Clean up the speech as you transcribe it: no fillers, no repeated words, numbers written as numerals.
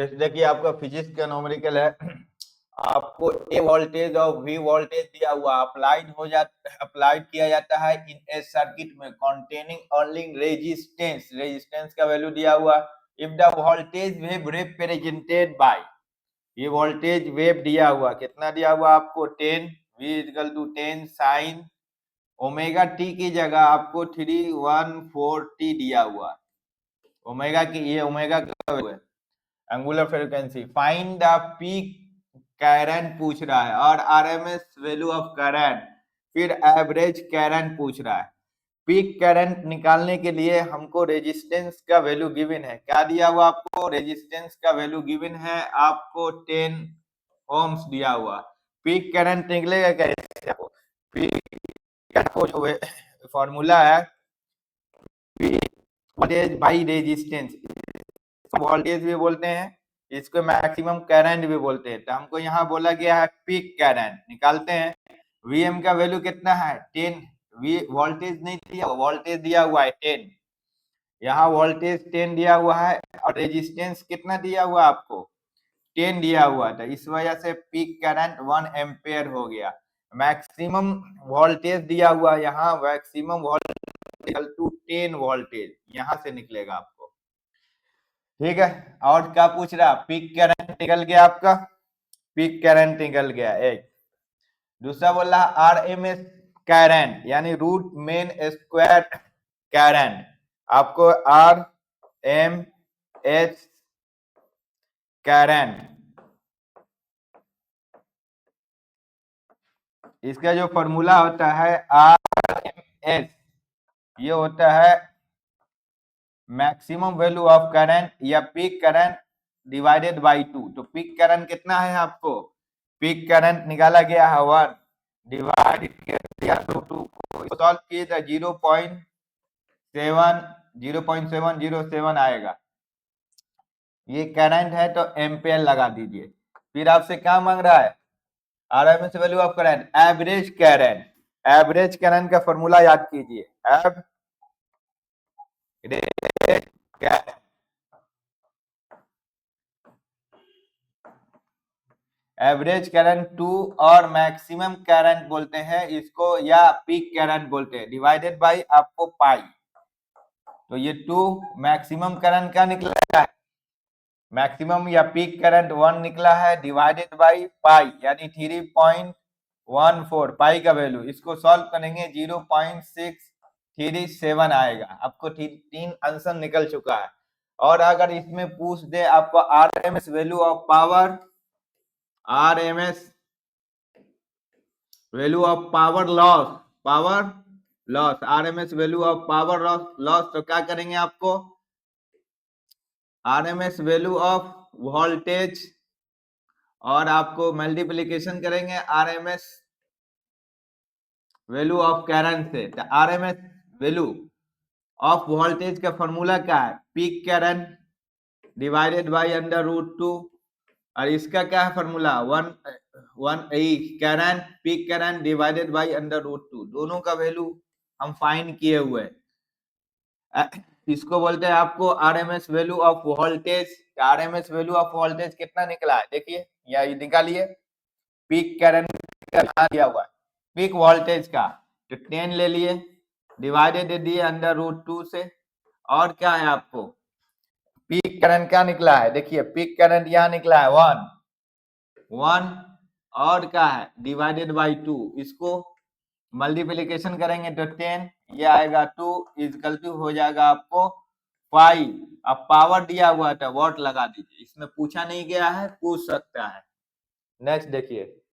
जैसे देखिए आपका फिजिक्स का न्यूमेरिकल है। आपको ए वोल्टेज और वी वोल्टेज दिया हुआ अप्लाइड किया जाता है इन ए सर्किट में कंटेनिंग ओनली रेजिस्टेंस का वैल्यू दिया हुआ। If the voltage wave represented by, ये वोल्टेज वेव दिया हुआ, कितना दिया हुआ आपको 10, v equal to 10 sine omega T की जगह आपको 314t दिया हुआ। ओमेगा की, ये ओमेगा का वैल्यू है, angular frequency. Find the peak current पूछ रहा है और आरएमएस वैल्यू ऑफ करंट, फिर एवरेज करंट पूछ रहा है। पीक करंट निकालने के लिए हमको रेजिस्टेंस का वैल्यू गिवन है, क्या दिया हुआ आपको, रेजिस्टेंस का वैल्यू गिवन है आपको 10 ओम्स दिया हुआ। पीक करंट निकलेगा कैसे, आपको पीक को जो फॉर्मूला है वोल्टेज बाई रेजिस्टेंस, वोल्टेज भी बोलते हैं, इसको मैक्सिमम करंट भी बोलते हैं। तो हमको यहाँ बोला गया है पीक करंट निकालते हैं। वीएम का वैल्यू कितना है 10, वी वोल्टेज नहीं दिया, वोल्टेज दिया हुआ है 10, यहाँ वोल्टेज 10 दिया हुआ है और रेजिस्टेंस कितना दिया हुआ आपको 10 दिया हुआ था, इस वजह से पीक करंट 1 एम्पेयर हो गया। मैक्सिमम वोल्टेज दिया हुआ यहाँ, मैक्सिमम वोल्टेज टू 10 वोल्टेज यहाँ से निकलेगा आपको, ठीक है। और क्या पूछ रहा, पीक करंट निकल गया आपका, पीक करंट निकल गया एक। दूसरा बोल रहा आरएमएस करंट यानी रूट मेन स्क्वायर करंट, आपको आर एम एच करंट, इसका जो फॉर्मूला होता है आर एम एच, ये होता है मैक्सिमम वैल्यू ऑफ करंट या पीक करंट डिवाइडेड बाई 2। तो पीक करंट कितना है आपको, पीक करंट निकाला गया है 1 डिवाइड किया 2 को सॉल्व किए तो 0.707 आएगा। ये करंट है तो एम्पेयर लगा दीजिए। फिर आपसे क्या मांग रहा है, RMS value of current, average current. Average current का फॉर्मूला याद कीजिए, एवरेज करंट 2 और मैक्सिमम करंट बोलते हैं इसको या पीक करंट बोलते हैं, डिवाइडेड बाय आपको पाई। तो ये 2 मैक्सिमम करंट का निकला है, मैक्सिमम या पीक करंट 1 निकला है डिवाइडेड बाय पाई यानी 3.14 पाई का वैल्यू। इसको सॉल्व करेंगे 0.637 आएगा, आपको 3 आंसर निकल चुका है। और अगर इसमें पूछ दे आपको RMS value of power, RMS value of power loss, RMS value of power loss, तो क्या करेंगे आपको, आरएमएस वैल्यू ऑफ वोल्टेज और आपको मल्टीप्लिकेशन करेंगे आरएमएस वैल्यू ऑफ करंट से। तो आरएमएस वैल्यू ऑफ वोल्टेज का फॉर्मूला क्या है, peak current divided by under root 2, और इसका क्या है formula, current peak current divided by under root 2, दोनों का वैल्यू हम फाइंड किए हुए। इसको बोलते हैं आपको RMS value of voltage. RMS value of voltage कितना निकला है देखिए, या ये निकालिए, पीक करंट का दिया हुआ है, पीक वोल्टेज का तो 10 ले लिए, डिवाइडेड दे दिए अंडर रूट 2 से, और क्या है आपको पीक करंट क्या निकला है, देखिए पीक करंट यहाँ निकला है 1 और क्या है डिवाइडेड बाई 2, इसको मल्टीप्लिकेशन करेंगे तो 10, ये आएगा 2 इक्वल टू हो जाएगा आपको 5। अब पावर दिया हुआ था वॉट लगा दीजिए, इसमें पूछा नहीं गया है, पूछ सकता है। नेक्स्ट देखिए,